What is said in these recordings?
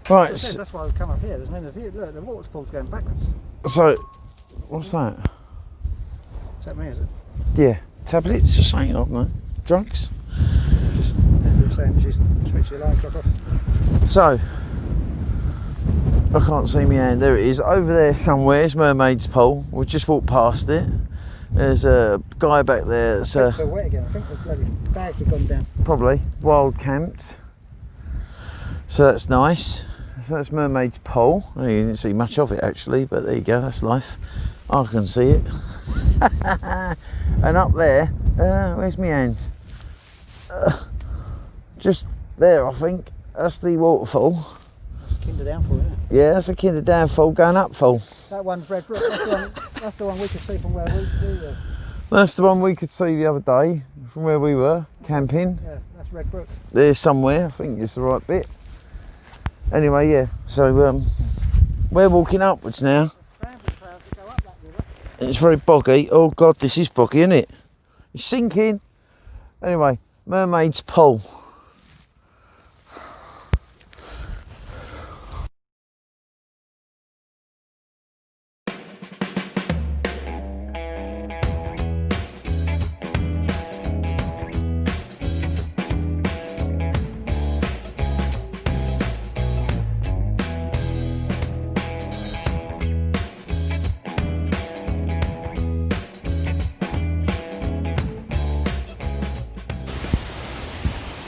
Right. That's why I've come up here. There's no view. Look, the waterfall's going backwards. So, what's that? Is that me, is it? Yeah, tablets or something, I don't know. Drugs? Just saying she's switched the alarm clock off. So, I can't see my hand. There it is. Over there somewhere is Mermaids Pool. We've just walked past it. There's a guy back there that's It's wet again. I think the bloody bags have gone down. probably wildcamped. So that's nice. So that's Mermaids Pool. You didn't see much of it actually, but there you go. That's life. I can see it. And up there, where's my hand? Just there, I think. That's the waterfall. That's Kinder Downfall, isn't it? Yeah, that's a Kinder Downfall going upfall. That one's Red Brook. That's the one we could see from where we were. That's the one we could see the other day from where we were camping. Yeah, that's Red Brook. There's somewhere. I think it's the right bit. Anyway, yeah. So we're walking upwards now. It's very boggy. Oh God, this is boggy, isn't it? It's sinking. Anyway, Mermaids Pool.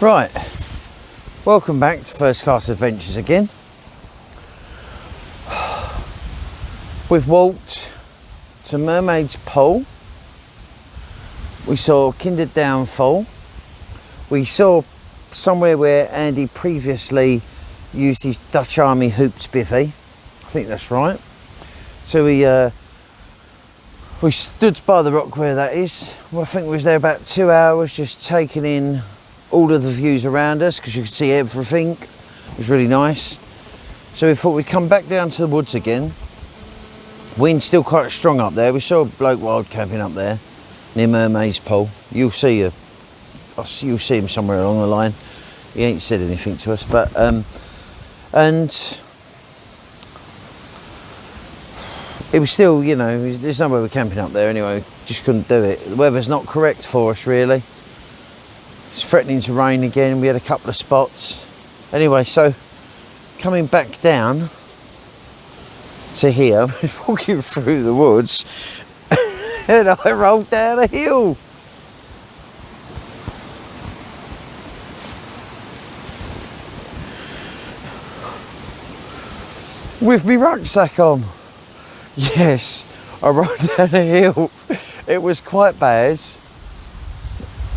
Right, welcome back to First Class Adventures again. We've walked to Mermaids Pool. We saw Kinder Downfall. We saw somewhere where Andy previously used his Dutch Army hoops bivvy. I think that's right. So we stood by the rock where that is. Well, I think we was there about 2 hours just taking in all of the views around us because you could see everything. It was really nice. So we thought we'd come back down to the woods again. Wind's still quite strong up there. We saw a bloke wild camping up there near Mermaids Pool. You'll see him somewhere along the line. He ain't said anything to us, but and it was still, you know, there's no way we're camping up there anyway. We just couldn't do it. The weather's not correct for us really. It's threatening to rain again. We had a couple of spots. Anyway, so coming back down to here, walking through the woods, and I rolled down a hill. With my rucksack on. Yes, I rolled down a hill. It was quite bad.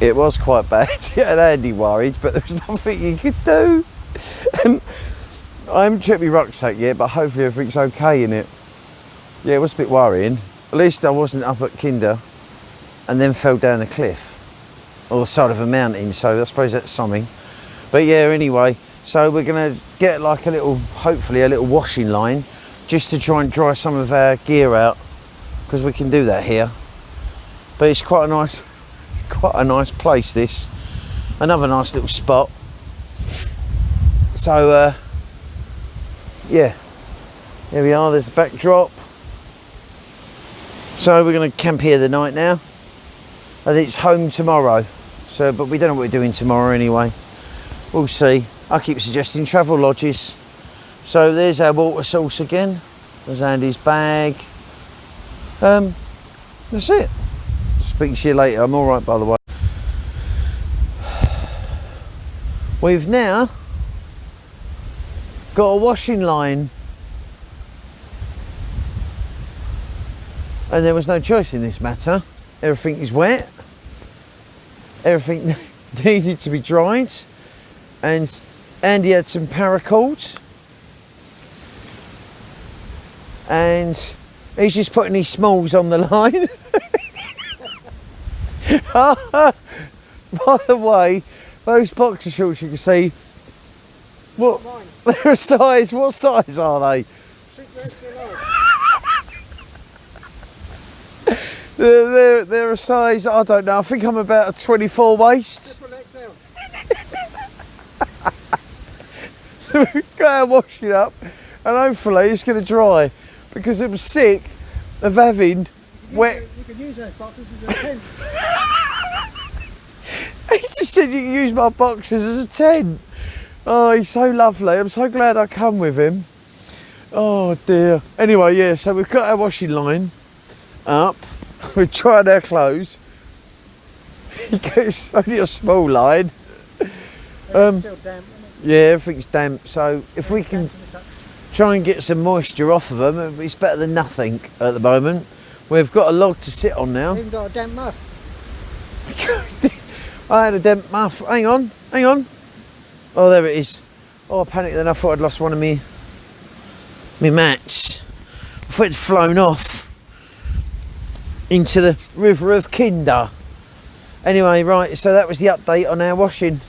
It was quite bad. And Andy worried, but there was nothing he could do. And I haven't checked my rucksack yet, but hopefully everything's okay in it. Yeah, it was a bit worrying. At least I wasn't up at Kinder and then fell down a cliff or the side of a mountain, so I suppose that's something. But yeah, anyway, so we're gonna get like a little, hopefully a little washing line just to try and dry some of our gear out, because we can do that here. But it's quite a nice place, this. Another nice little spot. So yeah, here we are, there's the backdrop. So we're going to camp here the night now, and it's home tomorrow. So, but we don't know what we're doing tomorrow anyway. We'll see. I keep suggesting travel lodges. So there's our water source again. There's Andy's bag. That's it. Speak to you later. I'm all right, by the way. We've now got a washing line, and there was no choice in this matter. Everything is wet. Everything needed to be dried, and Andy had some paracords, and he's just putting his smalls on the line. By the way, those boxer shorts you can see, what they're a size, what size are they? They're a size, I don't know, I think I'm about a 24 waist. got our washing up, and hopefully it's going to dry, because I'm sick of having wet. You can use those boxes as a tent. He just said you can use my boxes as a tent. Oh, he's so lovely. I'm so glad I come with him. Oh dear. Anyway, yeah, so we've got our washing line up. We've tried our clothes. It's only a small line. Still damp, isn't it? Yeah, everything's damp. So if we can try and get some moisture off of them, it's better than nothing at the moment. We've got a log to sit on now. Even got a damp muff. I had a damp muff. Hang on. Oh, there it is. Oh, I panicked then. I thought I'd lost one of me mats. I thought it'd flown off into the River of Kinder. Anyway, right, so that was the update on our washing.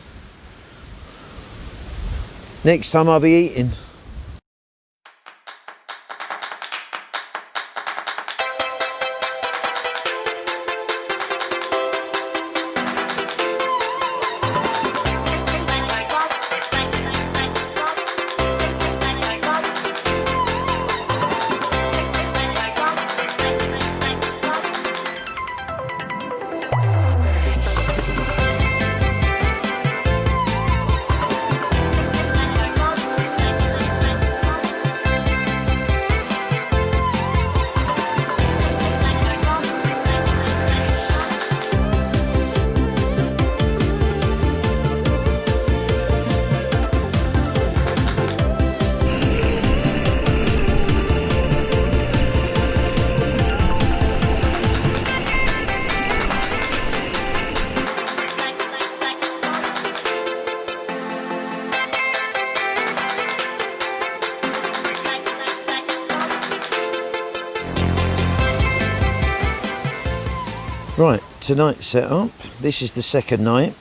Next time I'll be eating. Right, tonight's set up. This is the second night.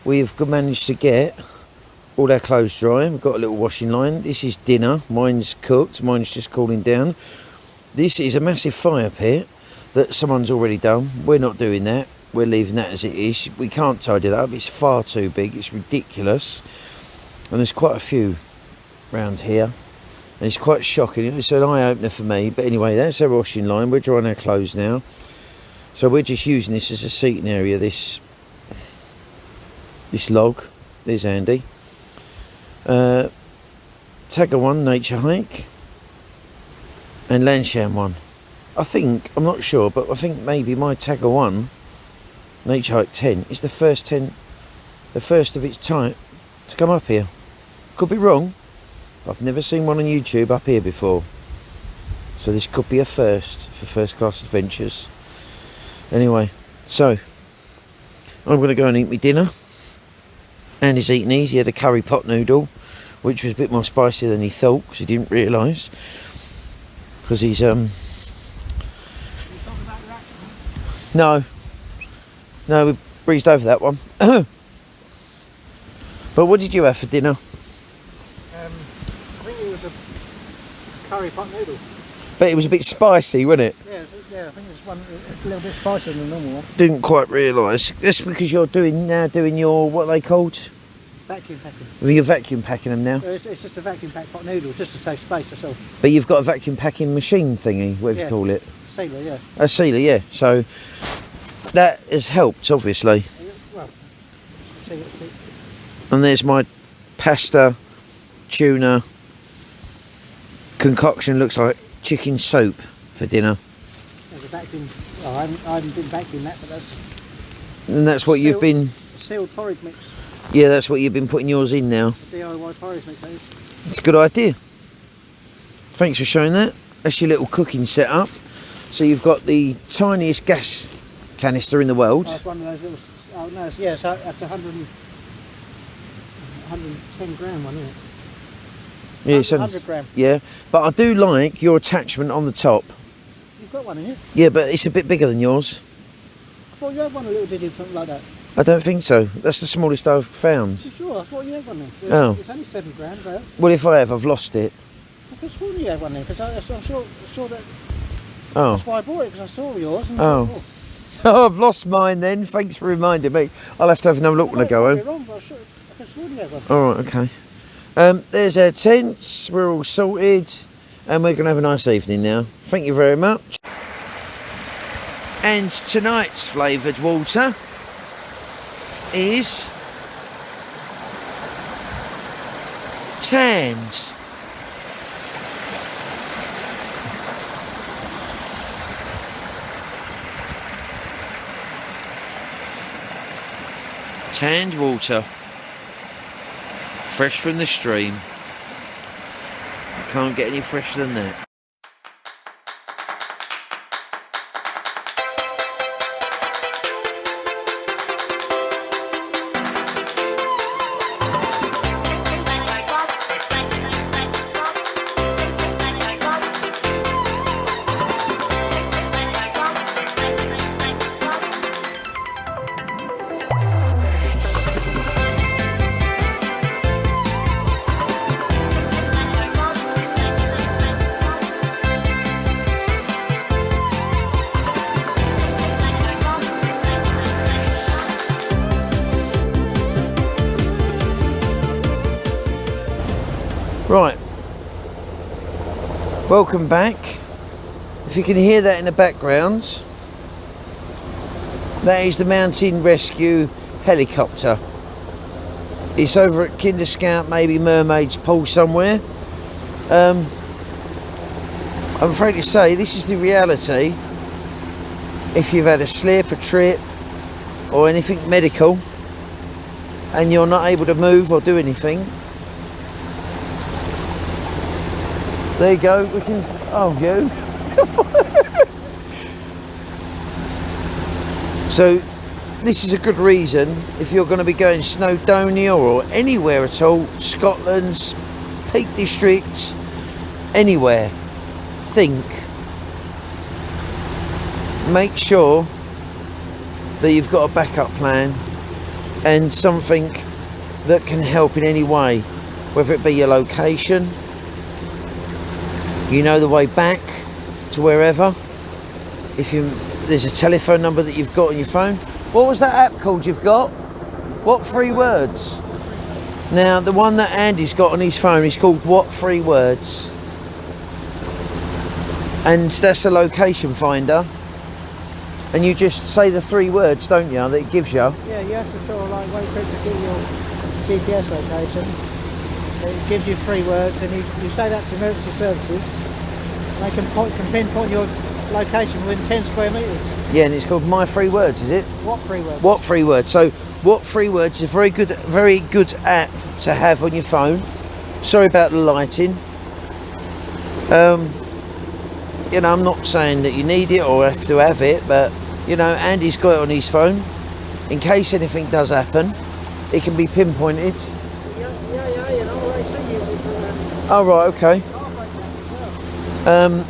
We've managed to get all our clothes dry. We've got a little washing line. This is dinner. Mine's cooked. Mine's just cooling down. This is a massive fire pit that someone's already done. We're not doing that. We're leaving that as it is. We can't tidy that up. It's far too big. It's ridiculous. And there's quite a few around here. And it's quite shocking. It's an eye-opener for me. But anyway, that's our washing line. We're drying our clothes now. So we're just using this as a seating area, this log. There's Andy. Tagger 1, nature hike. And Landsham 1. I'm not sure, but I think maybe my Tagger 1, nature hike tent, is the first of its type to come up here. Could be wrong. I've never seen one on YouTube up here before. So this could be a first for First Class Adventures. Anyway, so I'm going to go and eat my dinner. Andy's eating these. He had a curry pot noodle, which was a bit more spicy than he thought, because he didn't realise. Because he's No, we breezed over that one. But what did you have for dinner? I think it was a curry pot noodle. But it was a bit spicy, wasn't it? Yeah, I think it was a little bit spicier than the normal one. Didn't quite realise. That's because you're doing your, what are they called? Vacuum packing. Well, you're vacuum packing them now. It's just a vacuum packed pot noodle, just to save space, that's all. But you've got a vacuum packing machine thingy, whatever you call it. Sealer, yeah. A sealer, yeah. So that has helped, obviously. Well, And there's my pasta, tuna concoction. Looks like chicken soup for dinner. There's a vacuum. Well, I haven't been vacuuming that, but that's. And that's what you've been. Sealed porridge mix. Yeah, that's what you've been putting yours in now. DIY porridge mix. It's a good idea. Thanks for showing that. That's your little cooking setup. So you've got the tiniest gas canister in the world. Oh, it's one of those little. Oh no, it's 110 gram one, isn't it? Yeah, 100 gram. Yeah, but I do like your attachment on the top. You've got one in here? Yeah, but it's a bit bigger than yours. I thought you had one a little bit something like that. I don't think so. That's the smallest I've found. You sure? I thought you had one then. Oh. It's only 7 grams though. Well, if I have, I've lost it. I could swear you had one then, because I saw that. Oh. That's why I bought it, because I saw yours. And Oh. I thought, Oh, I've lost mine then. Thanks for reminding me. I'll have to have another look when I go home. Wrong, but I could swear you had one. All right, okay. There's our tents, we're all sorted, and we're going to have a nice evening now. Thank you very much. And tonight's flavoured water is tanned. Tanned water, fresh from the stream. Can't get any fresher than that. Right, welcome back. If you can hear that in the background, that is the mountain rescue helicopter. It's over at Kinder Scout, maybe Mermaids pool somewhere. I'm afraid to say this is the reality. If you've had a slip, a trip, or anything medical, and you're not able to move or do anything, there you go, we can, oh you. So this is a good reason if you're going to be going Snowdonia or anywhere at all, Scotland's Peak District, anywhere, think. Make sure that you've got a backup plan and something that can help in any way, whether it be your location, you know the way back to wherever. If there's a telephone number that you've got on your phone. What was that app called you've got? What 3 words? Now the one that Andy's got on his phone is called What 3 Words, and that's a location finder, and you just say the 3 words, don't you, that it gives you? Yeah, you have to sort of like wait for it to get your GPS location. It gives you 3 words, and you say that to emergency services. They can pinpoint your location within 10 square metres. Yeah, and it's called My 3 Words, is it? What 3 words? What 3 words? So What 3 Words is a very good app to have on your phone. Sorry about the lighting. You know, I'm not saying that you need it or have to have it, but you know, Andy's got it on his phone. In case anything does happen, it can be pinpointed. Yeah, you know, they sing you with Oh right, okay.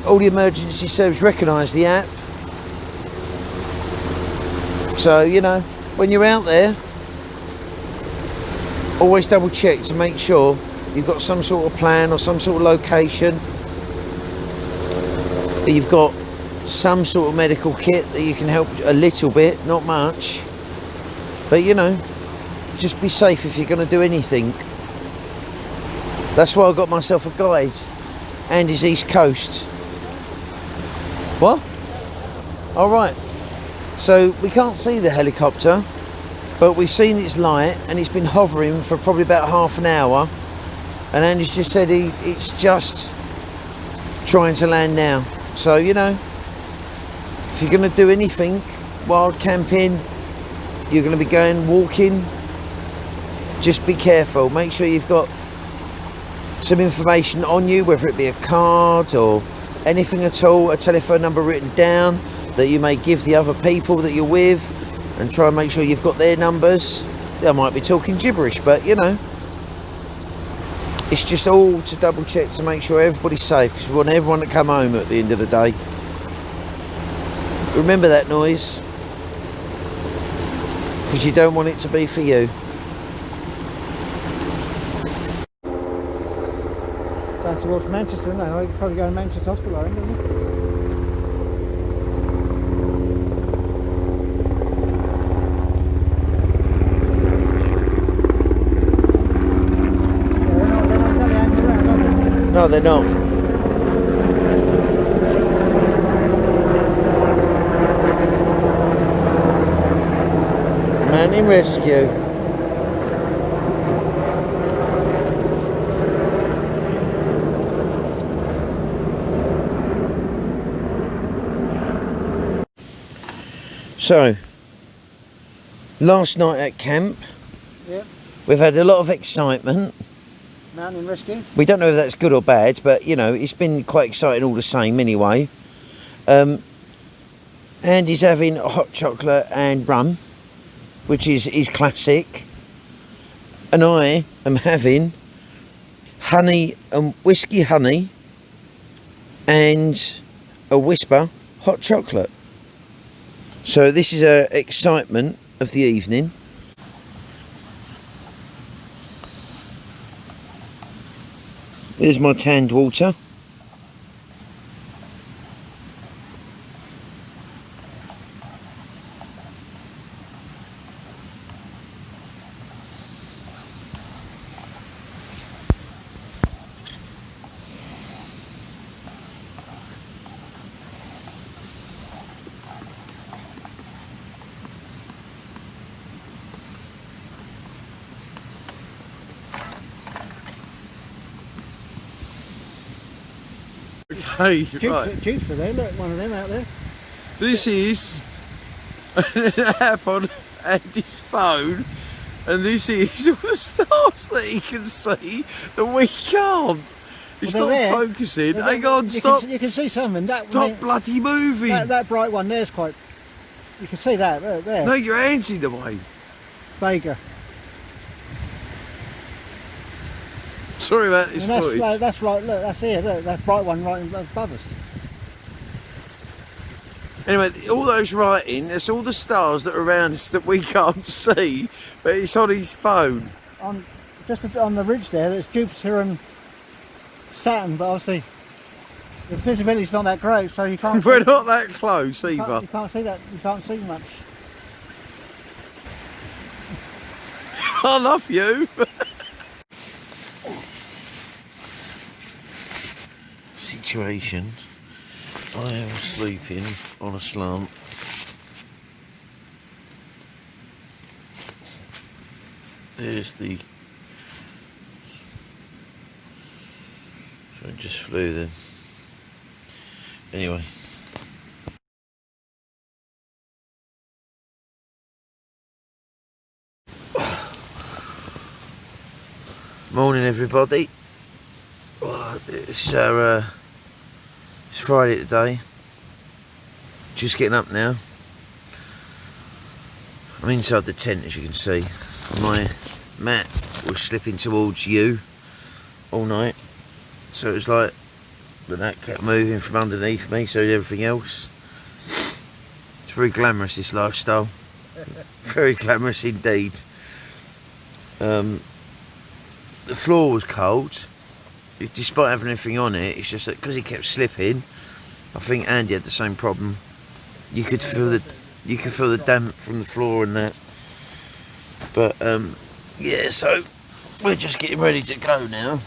All the emergency service recognise the app. So, you know, when you're out there, always double check to make sure you've got some sort of plan or some sort of location. That you've got some sort of medical kit that you can help a little bit, not much. But, you know, just be safe if you're going to do anything. That's why I got myself a guide. And his East Coast. What? All right. So we can't see the helicopter, but we've seen its light, and it's been hovering for probably about half an hour. And Andy's just said it's just trying to land now. So you know, if you're going to do anything, wild camping, you're going to be going walking, just be careful. Make sure you've got some information on you, whether it be a card or anything at all, a telephone number written down that you may give the other people that you're with, and try and make sure you've got their numbers. They might be talking gibberish, but you know, it's just all to double check to make sure everybody's safe, because we want everyone to come home at the end of the day. Remember that noise, because you don't want it to be for you. down towards Manchester, no? You're probably going to Manchester Hospital, I think, don't you? No, they're not. Man in rescue. So, last night at camp, Yep. we've had a lot of excitement. Mountain rescue. We don't know if that's good or bad, but you know, it's been quite exciting all the same anyway. Andy's having hot chocolate and rum, which is classic. And I am having honey and whiskey honey and a whisper hot chocolate. So this is a excitement of the evening. Here's my tanned water. Hey, Jeeps are there, look, one of them out there. This is an app on Andy's phone, and this is all the stars that he can see that we can't. It's Well, not they're there. focusing. Hang on, stop. You can see some, and Stop bloody moving. that bright one there's quite. You can see that there. No, your hand's in the way. Vega. Sorry about this And that's, footage. that's right. Look, that's here. Look, that bright one right above us. Anyway, all those writing, it's all the stars that are around us that we can't see, but it's on his phone. Just on the ridge there, there's Jupiter and Saturn, but obviously the visibility's not that great, so you can't. We're see, not that close you either. can't see that. You can't see much. I love you. Situation. I am sleeping on a slant. There's the. So it just flew then. Anyway. Morning, everybody. It's Friday today. Just getting up now. I'm inside the tent, as you can see. My mat was slipping towards you all night, so it was like the mat kept moving from underneath me, so did everything else. It's very glamorous, this lifestyle. Very glamorous indeed. The floor was cold. Despite having everything on it, it's just that because it kept slipping, I think Andy had the same problem. You could feel the damp from the floor and that. But yeah, so we're just getting ready to go now.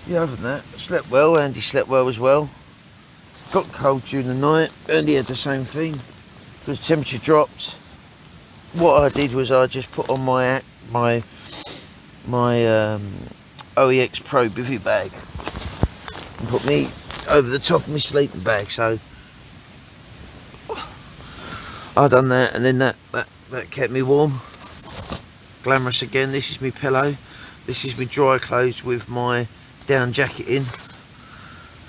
Yeah, other than that, slept well. Andy slept well as well. Got cold during the night. Andy had the same thing because temperature dropped. What I did was I just put on my OEX Pro bivvy bag and put me over the top of my sleeping bag. So I done that, and then that kept me warm. Glamorous again. This is my pillow. This is my dry clothes with my down jacket in.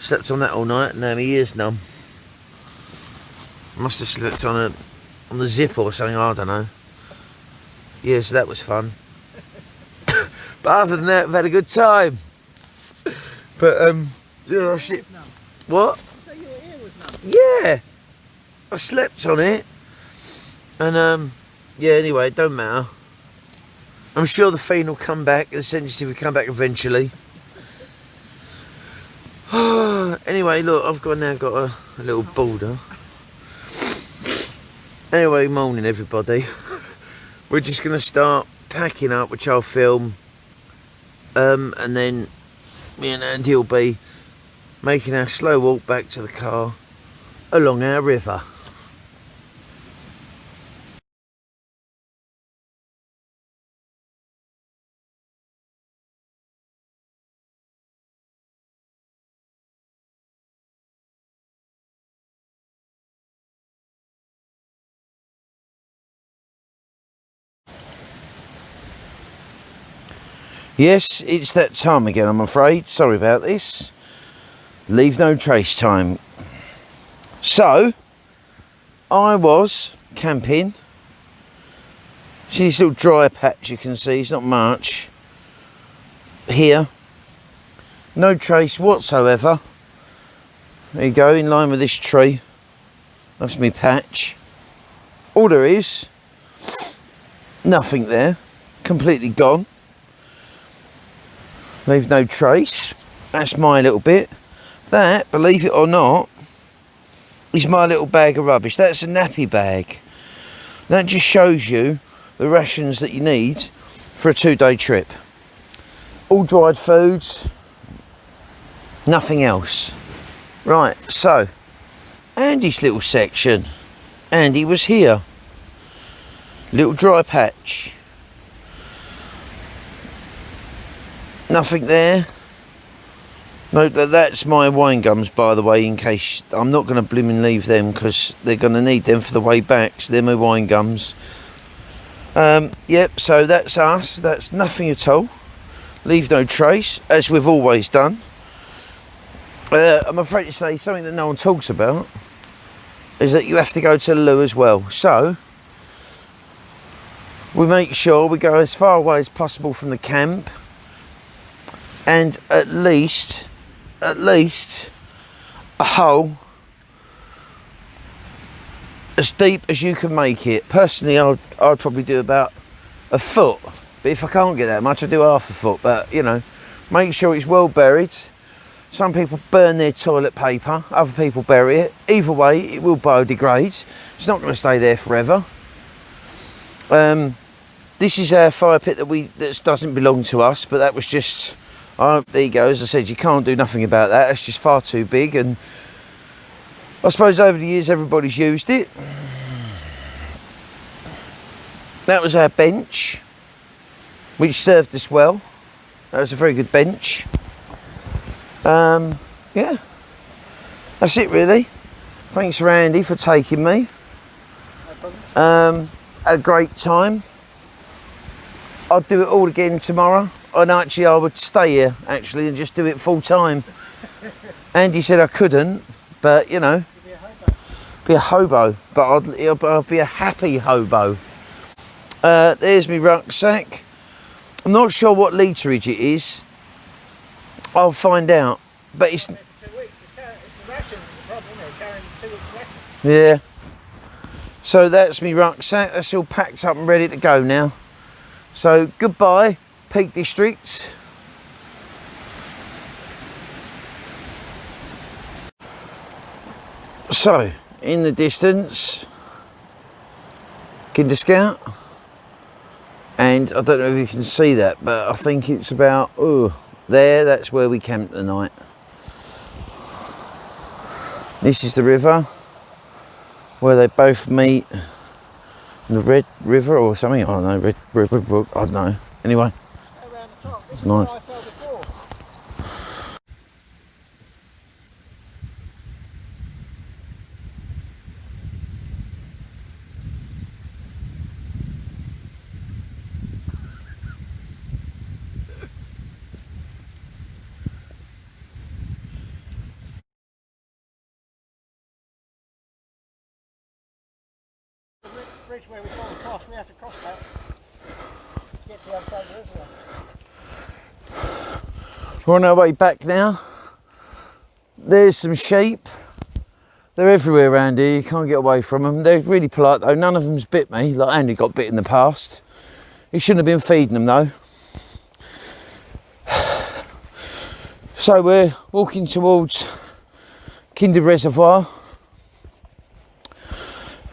Slept on that all night, and now my ears numb. Must have slept on the zip or something, I don't know. Yeah, so that was fun. But other than that, I've had a good time. But you know, what? So your ear was numb. Yeah, I slept on it, and yeah. Anyway, it don't matter. I'm sure the fiend will come back. The sensitive will come back eventually. Anyway, look, I've now got a little boulder. Anyway, morning everybody. We're just going to start packing up, which I'll film, and then me and Andy will be making our slow walk back to the car along our river. Yes, it's that time again, I'm afraid. Sorry about this. Leave no trace time. So, I was camping. See this little dry patch you can see, it's not much. Here, no trace whatsoever. There you go, in line with this tree. That's me patch. All there is, nothing there, completely gone. Leave no trace. That's my little bit. That, believe it or not, is my little bag of rubbish. That's a nappy bag. That just shows you the rations that you need for a 2-day trip. All dried foods, nothing else. Right, so, Andy's little section. Andy was here. Little dry patch. Nothing there. No, that's my wine gums, by the way, in case I'm not going to blimmin' leave them because they're going to need them for the way back. So they're my wine gums. Yep, so that's us. That's nothing at all. Leave no trace, as we've always done. I'm afraid to say something that no one talks about is that you have to go to the loo as well. So we make sure we go as far away as possible from the camp. And at least a hole as deep as you can make it. Personally, I'd probably do about a foot, but if I can't get that much, I do half a foot. But you know, make sure it's well buried. Some people burn their toilet paper, other people bury it. Either way, it will biodegrade. It's not going to stay there forever. This is our fire pit that doesn't belong to us, but that was just. There you go, as I said, you can't do nothing about that. It's just far too big, and I suppose over the years everybody's used it. That was our bench, which served us well. That was a very good bench. Yeah, that's it really. Thanks Randy for taking me. Had a great time. I'd do it all again tomorrow. And actually I would stay here actually and just do it full time. Andy said I couldn't, but you know, be a hobo, but I'll be a happy hobo. There's my rucksack. I'm not sure what literage it is. I'll find out, but it's yeah. So that's my rucksack. That's all packed up and ready to go now. So goodbye, Peak District. So, in the distance, Kinder Scout, and I don't know if you can see that, but I think it's about, there, that's where we camped tonight. This is the river, where they both meet, the Red River or something, I don't know, Red River Brook, I don't know. Anyway, it's nice. Bridge where we can't cross, we have to cross that to get to the other side of the river. We're on our way back now. There's some sheep. They're everywhere around here, you can't get away from them. They're really polite though, none of them's bit me, like Andy got bit in the past. He shouldn't have been feeding them though. So we're walking towards Kinder Reservoir.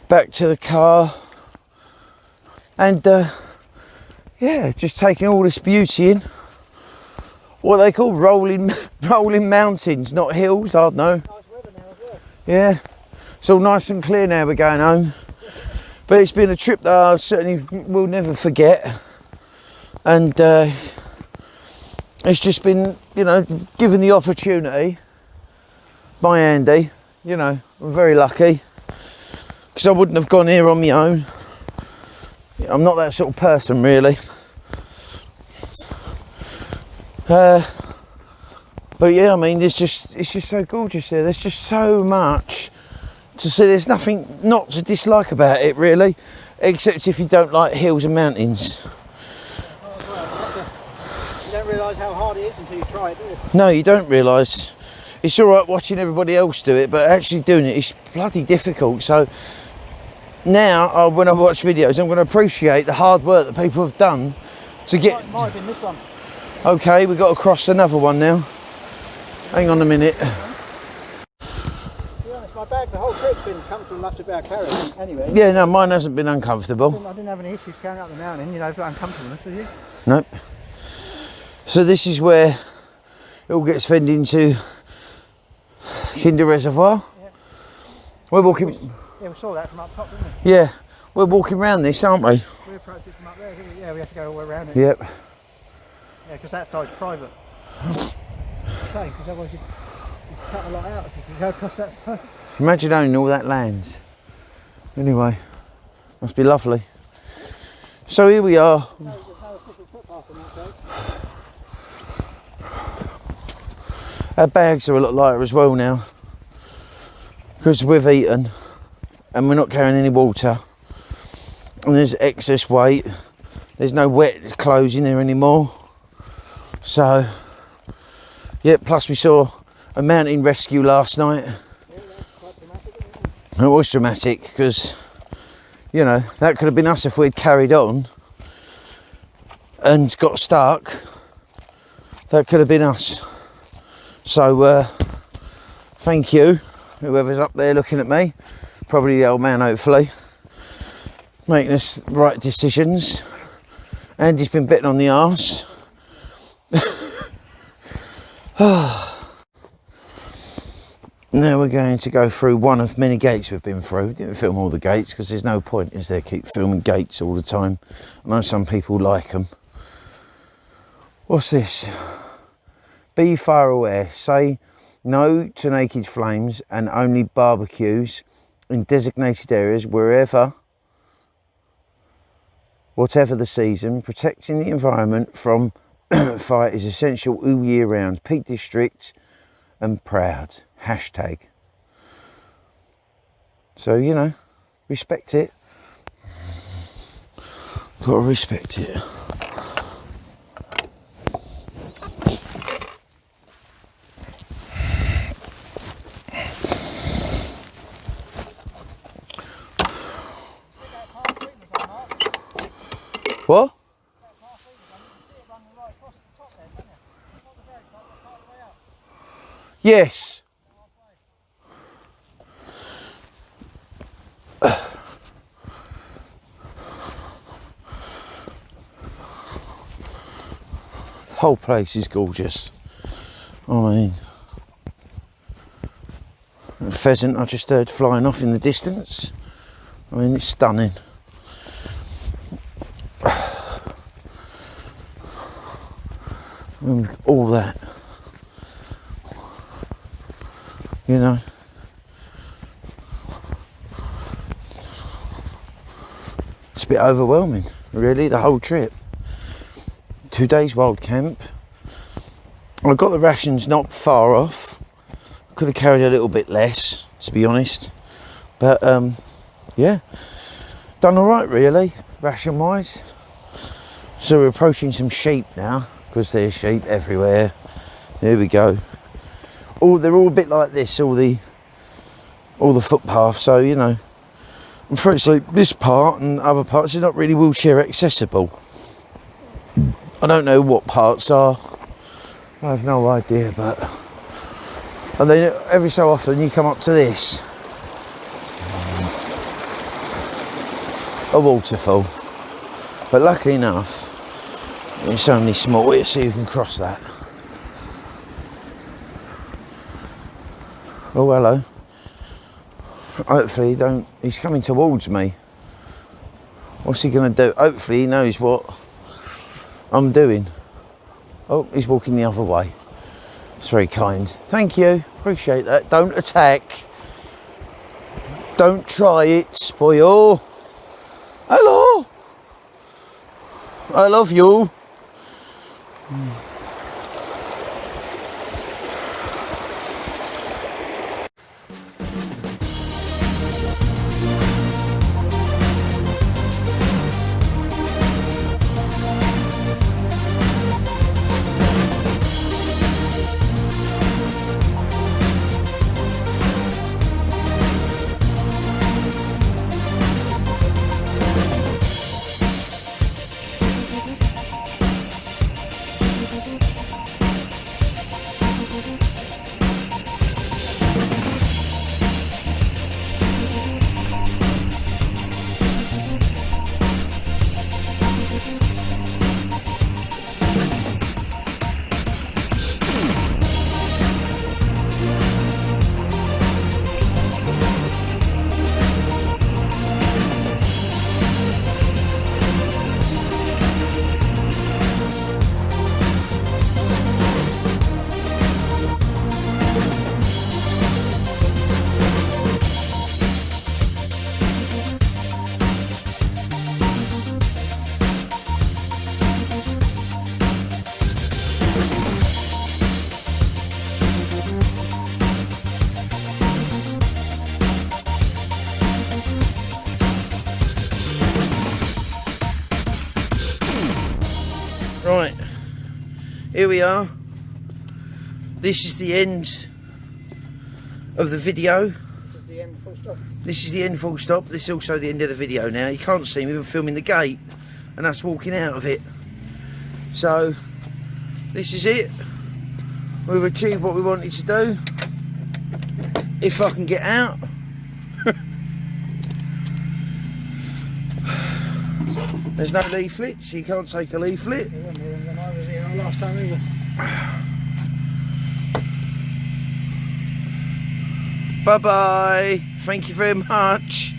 Back to the car. And yeah, just taking all this beauty in. What they call rolling mountains, not hills, I don't know. Nice weather now as well. Yeah, it's all nice and clear now we're going home. But it's been a trip that I certainly will never forget. And it's just been, you know, given the opportunity by Andy. You know, I'm very lucky. Because I wouldn't have gone here on my own. I'm not that sort of person, really. But yeah, I mean, it's just so gorgeous here. There's just so much to see. There's nothing not to dislike about it, really, except if you don't like hills and mountains. You don't realise how hard it is until you try it, do you? No, you don't realise. It's all right watching everybody else do it, but actually doing it is bloody difficult. So now, when I watch videos, I'm going to appreciate the hard work that people have done to get. Might have been this one. Okay, we've got to cross another one now. Hang on a minute. To be honest, my bag, the whole trip's been comfortable enough to be able to carry it anyway. Yeah, no, mine hasn't been uncomfortable. I didn't have any issues carrying up the mountain, you know, for uncomfortableness, did you? Nope. So this is where it all gets fed into Kinder Reservoir. Yeah. We're walking. Yeah, we saw that from up top, didn't we? Yeah, we're walking around this, aren't we? We approached it from up there, didn't we? Yeah, we have to go all the way around it. Yep. Yeah, because that side's private. Okay, because otherwise you'd cut a lot out if you could go across that side. Imagine owning all that land. Anyway, must be lovely. So here we are. No, there's no official footpath on that side. Our bags are a lot lighter as well now because we've eaten and we're not carrying any water and there's excess weight. There's no wet clothes in there anymore. So, yeah, plus we saw a mountain rescue last night. Yeah, that's quite dramatic, isn't it? It was dramatic because, you know, that could have been us if we'd carried on and got stuck. That could have been us. So, thank you, whoever's up there looking at me. Probably the old man, hopefully. Making us the right decisions. Andy's been bitten on the arse. Now we're going to go through one of many gates we've been through. We didn't film all the gates because there's no point, is there? Keep filming gates all the time. I know some people like them. What's this? Be fire aware. Say no to naked flames and only barbecues in designated areas wherever, whatever the season. Protecting the environment from fire is essential all year round. Peak District and proud. Hashtag. So, you know, respect it. Got to respect it. What? Yes. The whole place is gorgeous. I mean, a pheasant I just heard flying off in the distance. I mean, it's stunning. And all that, you know. It's a bit overwhelming, really, the whole trip. 2 days wild camp. I got the rations not far off. Could have carried a little bit less, to be honest. But yeah, done all right, really, ration-wise. So we're approaching some sheep now, because there's sheep everywhere. There we go. They're all a bit like this, all the footpaths. So, you know, unfortunately, this part and other parts are not really wheelchair accessible. I don't know what parts are. I have no idea, but and then every so often you come up to this, a waterfall. But luckily enough, It's only small here, so you can cross that. Oh, hello. Hopefully he's coming towards me. What's he going to do? Hopefully he knows what I'm doing. Oh, he's walking the other way. It's very kind. Thank you. Appreciate that. Don't attack. Don't try it, spoil. Hello. I love you. Right, here we are. This is the end of the video. This is the end, full stop. This is the end, full stop. This is also the end of the video now. You can't see me, we're filming the gate and us walking out of it. So, this is it. We've achieved what we wanted to do. If I can get out. There's no leaflets, so you can't take a leaflet. There wasn't even when I was here last time either. Bye bye. Thank you very much.